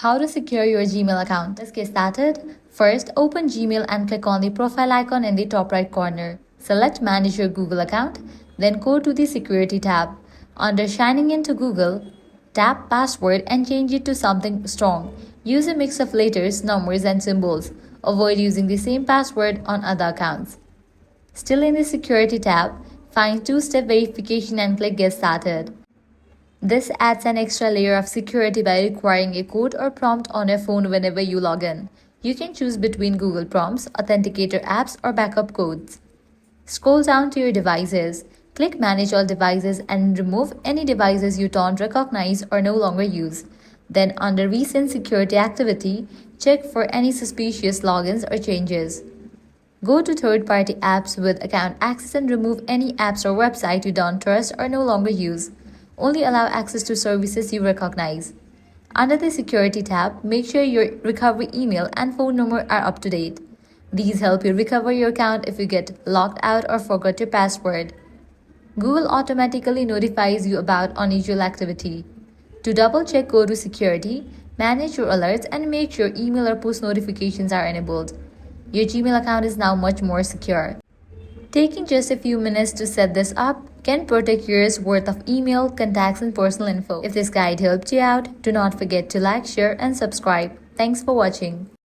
How to secure your Gmail account. Let's get started. First, open Gmail and click on the profile icon in the top right corner. Select Manage your Google account, then go to the Security tab. Under Signing into Google, tap Password and change it to something strong. Use a mix of letters, numbers, and symbols. Avoid using the same password on other accounts. Still in the Security tab, find two-step verification and click Get Started. This adds an extra layer of security by requiring a code or prompt on your phone whenever you log in. You can choose between Google Prompts, Authenticator apps, or backup codes. Scroll down to your devices. Click Manage All Devices and remove any devices you don't recognize or no longer use. Then under Recent Security Activity, check for any suspicious logins or changes. Go to third-party apps with account access and remove any apps or website you don't trust or no longer use. Only allow access to services you recognize. Under the Security tab, make sure your recovery email and phone number are up to date. These help you recover your account if you get locked out or forgot your password. Google automatically notifies you about unusual activity. To double-check, go to Security, manage your alerts, and make sure email or push notifications are enabled. Your Gmail account is now much more secure. Taking just a few minutes to set this up can protect years worth of email, contacts, and personal info. If this guide helped you out, do not forget to like, share, and subscribe. Thanks for watching.